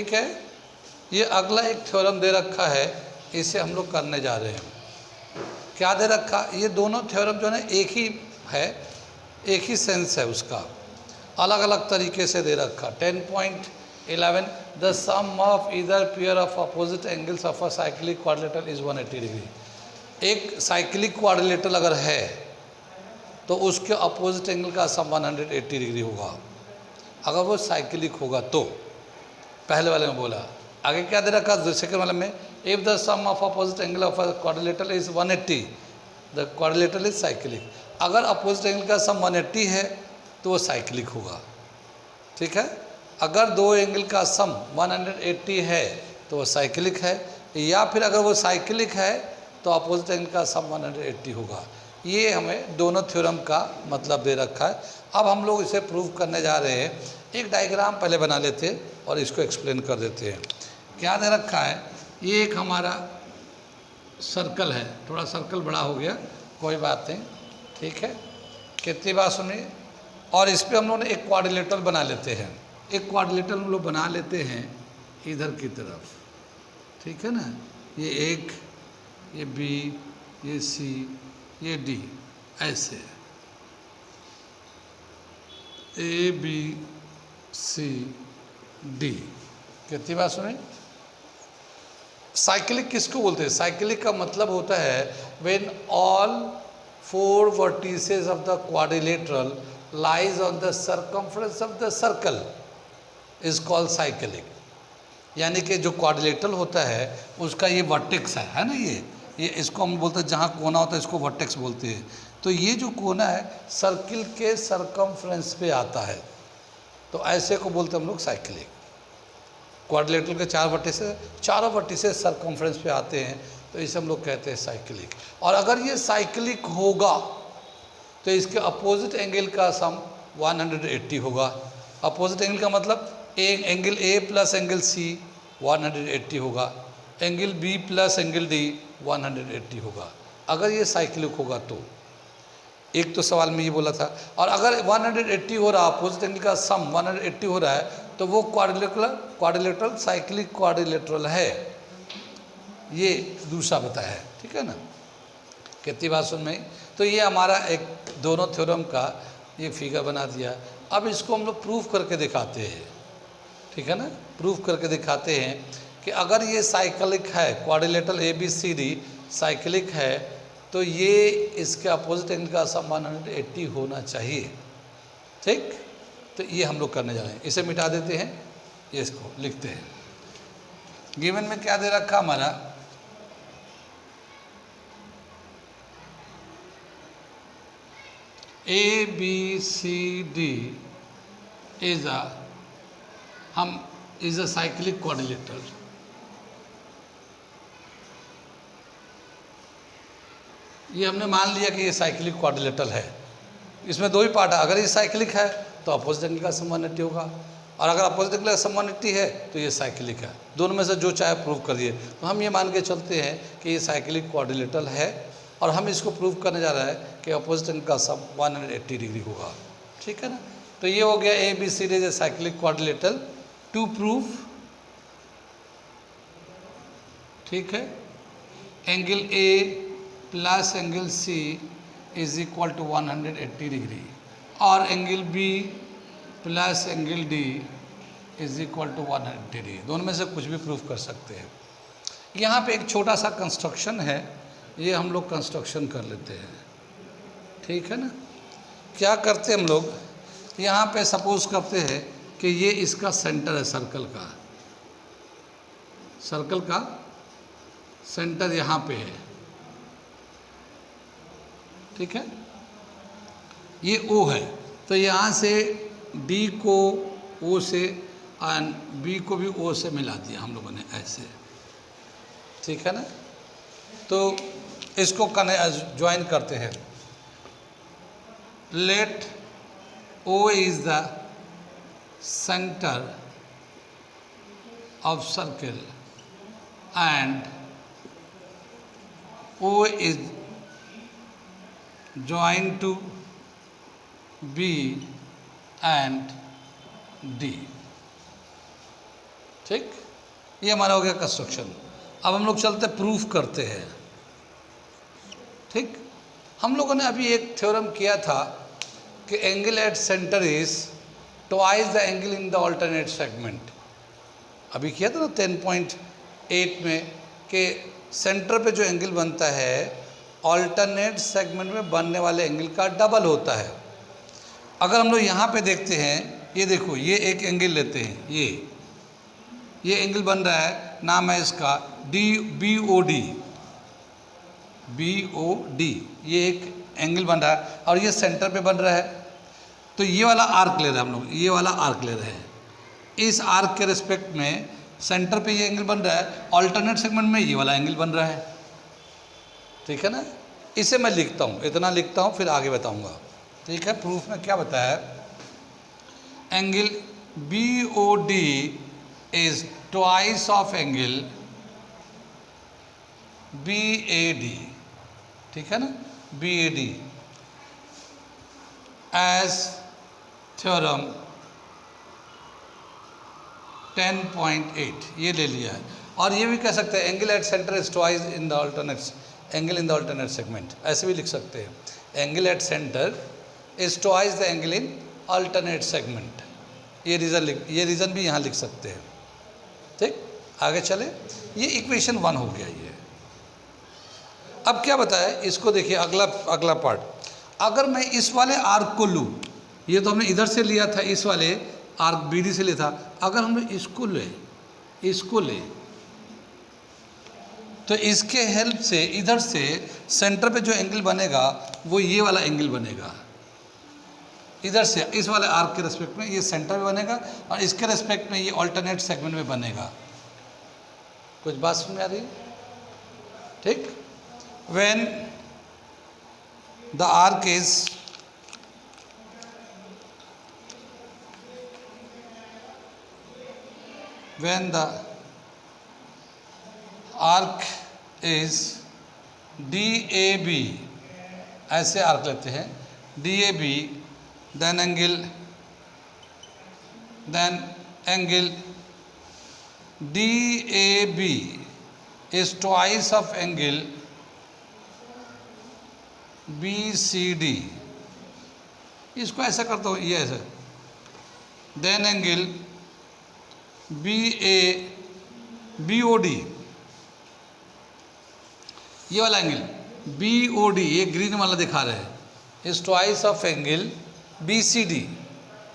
ठीक है। ये अगला एक थ्योरम दे रखा है, इसे हम लोग करने जा रहे हैं। क्या दे रखा, ये दोनों थ्योरम जो है एक ही है, एक ही सेंस है उसका, अलग अलग तरीके से दे रखा। 10.11 the sum of either pair of opposite angles of a cyclic quadrilateral is 180 degree. एक साइक्लिक क्वाड्रिलेटरल अगर है तो उसके अपोजिट एंगल का सम 180 डिग्री होगा, अगर वो साइक्लिक होगा तो। पहले वाले में बोला, आगे क्या दे रखा सेकंड वाले में, if the sum of opposite angle of a quadrilateral is 180 the quadrilateral is cyclic. अगर अपोजिट एंगल का सम 180 है तो वो साइक्लिक होगा, ठीक है। अगर दो एंगल का सम 180 है तो वो साइक्लिक है, या फिर अगर वो साइक्लिक है तो अपोजिट एंगल का सम 180 होगा। ये हमें दोनों थ्योरम का मतलब दे रखा है। अब हम लोग इसे प्रूव करने जा रहे हैं। एक डायग्राम पहले बना लेते हैं और इसको एक्सप्लेन कर देते हैं। क्या दे रखा है, ये एक हमारा सर्कल है, थोड़ा सर्कल बड़ा हो गया, कोई बात नहीं, ठीक है। कितनी बात सुनिए। और इस पर हम लोग एक क्वाड्रिलेटरल बना लेते हैं, एक क्वाड्रिलेटरल हम लोग बना लेते हैं इधर की तरफ, ठीक है ना। ये एक, ये बी, ये सी, ये डी, ऐसे ए बी सी डी। कितनी बात सुने। साइक्लिक किसको बोलते हैं, साइक्लिक का मतलब होता है when all 4 vertices of the quadrilateral lies on the circumference of the circle is called cyclic. यानी कि जो क्वाड्रिलेटरल होता है उसका ये वर्टेक्स है ना, ये इसको हम बोलते हैं, जहाँ कोना होता है इसको वर्टेक्स बोलते हैं। तो ये जो कोना है सर्किल के सर्कमफ्रेंस पे आता है, तो ऐसे को बोलते हैं हम लोग साइक्लिक। क्वाड्रिलेटरल के 4 वर्टिसेस, चारों वर्टिसेस सर्कमफ्रेंस पे आते हैं, तो इसे हम लोग कहते हैं साइक्लिक। और अगर ये साइक्लिक होगा तो इसके अपोजिट एंगल का सम 180 होगा। अपोजिट एंगल का मतलब angle A plus angle C 180 होगा, angle B plus angle D 180 होगा, अगर ये साइक्लिक होगा तो। एक तो सवाल में ये बोला था। और अगर 180 हो रहा, अपोजिट एंगल का सम 180 हो रहा है, तो वो क्वाड्रिलेटरल साइक्लिक क्वाड्रिलेटरल है, ये दूसरा बताया है, ठीक है ना। कितनी बात सुन में। तो ये हमारा एक दोनों थ्योरम का ये फिगर बना दिया। अब इसको हम लोग प्रूफ करके दिखाते हैं, ठीक है ना। प्रूफ करके दिखाते हैं कि अगर ये साइक्लिक है, quadrilateral A B C D cyclic है, तो ये इसके अपोजिट एंगल का सम 180 होना चाहिए, ठीक। तो ये हम लोग करने जा रहे हैं। इसे मिटा देते हैं, ये इसको लिखते हैं। गिवन में क्या दे रखा हमारा, A B C D is a cyclic quadrilateral. ये हमने मान लिया कि ये साइक्लिक क्वाड्रिलेटरल है। इसमें दो ही पार्ट है, अगर ये साइक्लिक है तो अपोजिट एंगल का सम 180 होगा, और अगर अपोजिट एंगल का सम 180 है तो ये साइक्लिक है। दोनों में से जो चाहे प्रूव करिए। तो हम ये मान के चलते हैं कि ये साइक्लिक क्वाड्रिलेटरल है, और हम इसको प्रूव करने जा रहा है कि अपोजिट एंगल का सम 180 डिग्री होगा, ठीक है ना। तो ये हो गया A B C D is a cyclic quadrilateral. To prove, ठीक है, angle A plus angle C is equal to 180 degree, और angle B plus angle D is equal to 180 degree. दोनों में से कुछ भी प्रूफ कर सकते हैं। यहाँ पे एक छोटा सा कंस्ट्रक्शन है, ये हम लोग कंस्ट्रक्शन कर लेते हैं, ठीक है ना। क्या करते हैं हम लोग, यहाँ पे सपोज करते हैं कि ये इसका सेंटर है, सर्कल का सेंटर यहाँ पे है, ठीक है। ये O है, तो यहाँ से D को O से और B को भी O से मिला दिया हम लोगों ने ऐसे, ठीक है ना। तो इसको ज्वाइन करते हैं। Let O is the centre of circle and O is joined to B and D. ठीक, ये हमारा हो गया कंस्ट्रक्शन। अब हम लोग चलते प्रूफ करते हैं। ठीक, हम लोगों ने अभी एक थ्योरम किया था कि angle at centre is twice the angle in the alternate segment. अभी किया था ना 10.8 में कि सेंटर पे जो एंगल बनता है अल्टरनेट सेगमेंट में बनने वाले एंगल का डबल होता है। अगर हम लोग यहाँ पे देखते हैं, ये देखो, ये एक एंगल लेते हैं, ये एंगल बन रहा है, नाम है इसका BOD, ये एक एंगल बन रहा है और ये सेंटर पे बन रहा है। तो ये वाला आर्क ले रहे हैं हम लोग, ये वाला आर्क ले रहे हैं। इस आर्क के रिस्पेक्ट में सेंटर पे ये एंगल बन रहा है, अल्टरनेट सेगमेंट में ये वाला एंगल बन रहा है। ठीक है ना, इसे मैं लिखता हूँ, इतना लिखता हूँ, फिर आगे बताऊँगा। ठीक है, प्रूफ में क्या बताया, angle BOD is twice of angle BAD। ठीक है ना, BAD एज थ्योरम 10.8 ये ले लिया है। और ये भी कह सकते हैं angle at centre is twice in the alternate angle in the alternate segment, ऐसे भी लिख सकते हैं, angle at centre is twice the angle in alternate segment. ये रीज़न भी यहाँ लिख सकते हैं। ठीक, आगे चले, ये इक्वेशन 1 हो गया ये। अब क्या बताया, इसको देखिए, अगला पार्ट। अगर मैं इस वाले आर्क को लूँ, ये तो हमने इधर से लिया था, इस वाले आर्क BD से लिया था, अगर हम इसको ले तो इसके हेल्प से इधर से सेंटर पे जो एंगल बनेगा वो ये वाला एंगल बनेगा। इधर से इस वाले आर्क के रेस्पेक्ट में ये सेंटर में बनेगा और इसके रेस्पेक्ट में ये अल्टरनेट सेगमेंट में बनेगा। कुछ बात समझ में आ रही है? ठीक, when the arc is DAB, ऐसे आर्क लेते हैं DAB, then angle DAB is twice of angle BCD। इसको ऐसा करता हूँ, ये ऐसा, देन एंगल BOD, ये वाला एंगल BOD, ये ग्रीन वाला दिखा रहे हैं, is twice of angle BCD,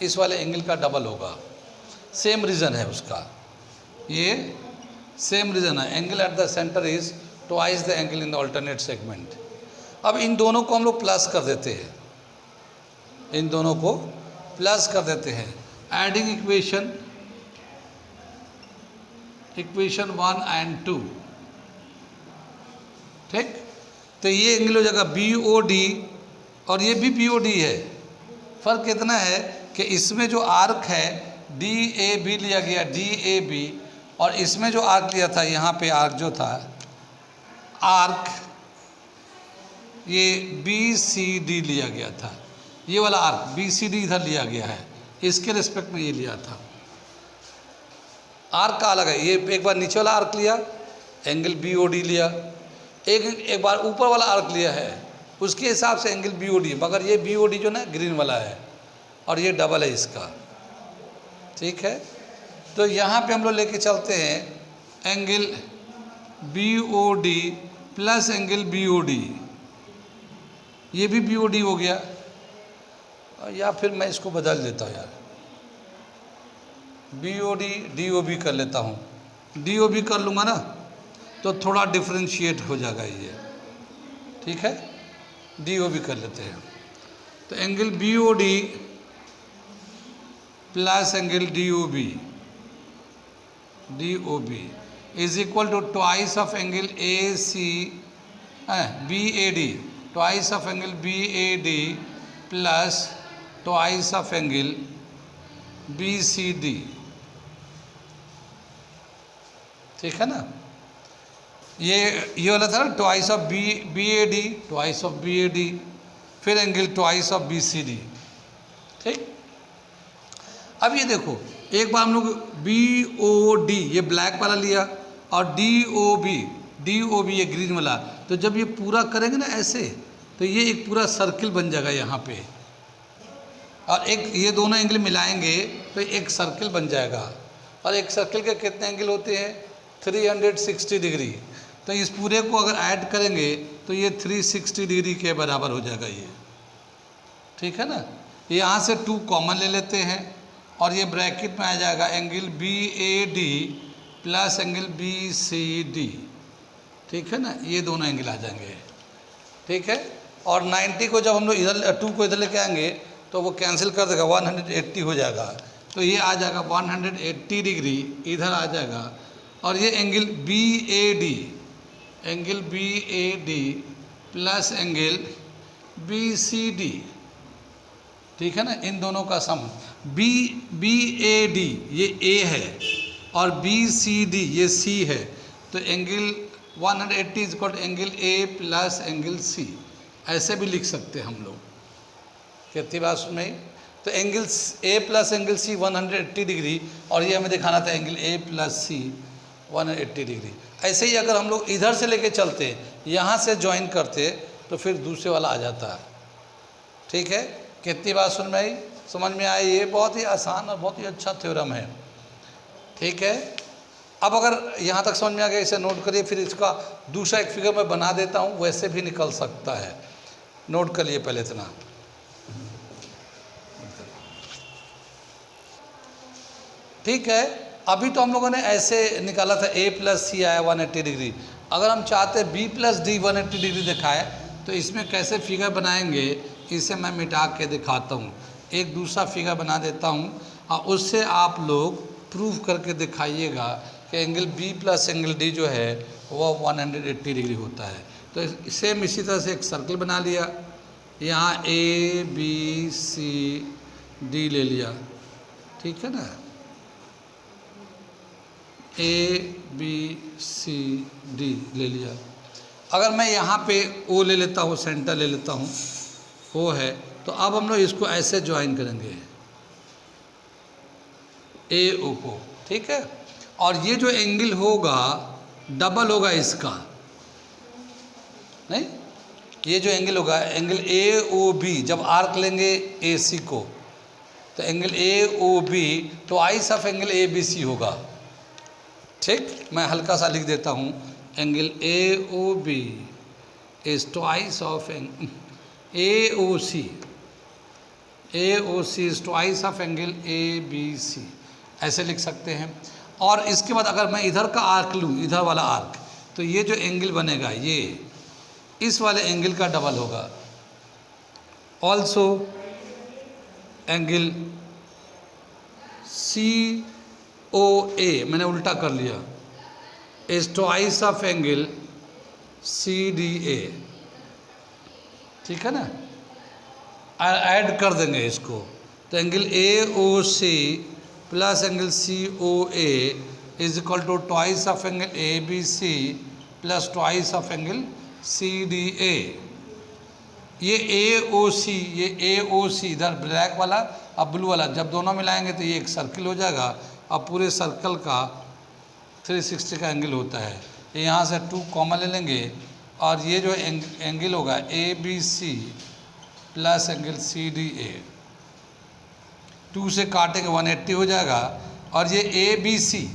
इस वाले एंगल का डबल होगा। सेम रीज़न है उसका, ये सेम रीज़न है, angle at the centre is twice the angle in the alternate segment. अब इन दोनों को हम लोग प्लस कर देते हैं, इन दोनों को प्लस कर देते हैं, एडिंग इक्वेशन 1 and 2। ठीक, तो ये एंगल हो जाएगा BOD और ये भी BOD है। फ़र्क कितना है कि इसमें जो आर्क है DAB लिया गया, DAB, और इसमें जो आर्क लिया था, यहाँ पे आर्क जो था, आर्क ये BCD लिया गया था, ये वाला आर्क BCD इधर लिया गया है, इसके रिस्पेक्ट में ये लिया था। आर्क का अलग है, ये एक बार नीचे वाला आर्क लिया, एंगल BOD लिया, एक बार ऊपर वाला आर्क लिया है, उसके हिसाब से एंगल BOD, मगर ये BOD जो ना ग्रीन वाला है और ये डबल है इसका। ठीक है, तो यहाँ पे हम लोग लेके चलते हैं angle BOD plus angle BOD, ये भी BOD हो गया, या फिर मैं इसको बदल देता हूँ यार, BOD DOB कर लेता हूँ, DOB कर लूँगा ना तो थोड़ा डिफ्रेंशिएट हो जाएगा ये। ठीक है, DOB कर लेते हैं, तो angle BOD plus angle DOB is equal to twice of angle BAD, twice of angle BAD plus twice of angle BCD। ठीक है ना, ये वाला था ना twice of BAD, twice of BAD, फिर एंगल ट्वाइस ऑफ BCD। ठीक, अब ये देखो, एक बार हम लोग BOD ये ब्लैक वाला लिया और DOB ये ग्रीन वाला, तो जब ये पूरा करेंगे ना ऐसे, तो ये एक पूरा सर्किल बन जाएगा यहाँ पे, और एक ये दोनों एंगल मिलाएंगे तो एक सर्किल बन जाएगा। और एक सर्किल के कितने एंगल होते हैं? 360 डिग्री। तो इस पूरे को अगर ऐड करेंगे तो ये 360 डिग्री के बराबर हो जाएगा ये, ठीक है ना। यहाँ से 2 कॉमन ले लेते हैं और ये ब्रैकेट में आ जाएगा angle BAD plus angle BCD, ठीक है ना। ये दोनों एंगल आ जाएंगे, ठीक है। और 90 को जब हम लोग इधर 2 को इधर लेके आएंगे तो वो कैंसिल कर देगा, 180 हो जाएगा। तो ये आ जाएगा 180 डिग्री इधर आ जाएगा। और ये angle BAD plus angle BCD, ठीक है ना। इन दोनों का सम BAD ये A है और BCD ये C है, तो angle 180 is equal to angle A plus angle C, ऐसे भी लिख सकते हैं हम लोग। कितनी बात सुन में? तो angle A plus angle C 180 degree, और ये हमें दिखाना था angle A plus C 180 degree. ऐसे ही अगर हम लोग इधर से लेके चलते, यहाँ से ज्वाइन करते, तो फिर दूसरे वाला आ जाता है, ठीक है। कितनी बात सुन में आई? समझ में आई? ये बहुत ही आसान और बहुत ही अच्छा थ्योरम है, ठीक है। अब अगर यहाँ तक समझ में आ गया, इसे नोट करिए। फिर इसका दूसरा एक फिगर मैं बना देता हूँ, वैसे भी निकल सकता है। नोट कर लिए पहले इतना, ठीक है। अभी तो हम लोगों ने ऐसे निकाला था A प्लस C आया 180 डिग्री। अगर हम चाहते हैं B प्लस D 180 डिग्री दिखाए, तो इसमें कैसे फिगर बनाएंगे, इसे मैं मिटा के दिखाता हूँ। एक दूसरा फिगर बना देता हूँ और उससे आप लोग प्रूव करके दिखाइएगा कि angle B plus angle D जो है वो 180 डिग्री होता है। तो सेम इसी तरह से एक सर्कल बना लिया, यहाँ ABCD ले लिया, ठीक है ना। ABCD ले लिया। अगर मैं यहाँ पे O ले लेता हूँ, सेंटर ले लेता हूँ, O है, तो अब हम लोग इसको ऐसे ज्वाइन करेंगे AO को, ठीक है। और ये जो एंगल होगा डबल होगा इसका, नहीं, ये जो एंगल होगा एंगल AOB, जब आर्क लेंगे AC को, तो angle AOB twice of angle ABC होगा, ठीक। मैं हल्का सा लिख देता हूँ, angle AOB is twice of AOC is twice of angle ABC, ऐसे लिख सकते हैं। और इसके बाद अगर मैं इधर का आर्क लूँ, इधर वाला आर्क, तो ये जो एंगल बनेगा ये इस वाले एंगल का डबल होगा। ऑल्सो एंगल COA, मैंने उल्टा कर लिया, is twice of angle CDA, ठीक है ना। ऐड कर देंगे इसको, तो angle AOC plus angle COA is equal to twice of angle ABC plus twice of angle CDA। ये AOC इधर ब्लैक वाला और ब्लू वाला जब दोनों मिलाएंगे तो ये एक सर्किल हो जाएगा, और पूरे सर्कल का 360 का एंगल होता है। यहाँ से 2 कॉमन ले लेंगे और ये जो एंगल होगा ABC प्लस एंगल CDA, 2 से काटेंगे 180 हो जाएगा। और ये ABC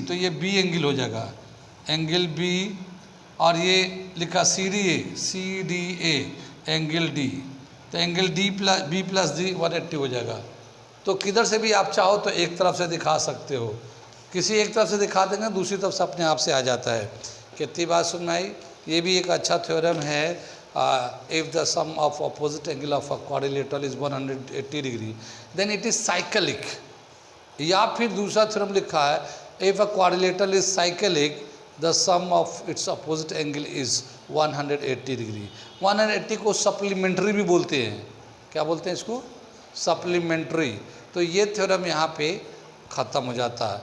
तो ये B एंगल हो जाएगा, एंगल B, और ये लिखा CDA एंगल D, तो एंगल B प्लस D 180 हो जाएगा। तो किधर से भी आप चाहो तो एक तरफ से दिखा सकते हो, किसी एक तरफ से दिखा देंगे, दूसरी तरफ से अपने आप से आ जाता है। कितनी बात सुन में आई? ये भी एक अच्छा थ्योरम है। If the sum of opposite angle of a quadrilateral is 180 degree then it is cyclic. या फिर दूसरा थ्योरम लिखा है, if a quadrilateral is cyclic the sum of its opposite angle is 180 degree. 180 को सप्लीमेंट्री भी बोलते हैं। क्या बोलते हैं इसको? सप्लीमेंट्री। तो ये थ्योरम यहाँ पे ख़त्म हो जाता है।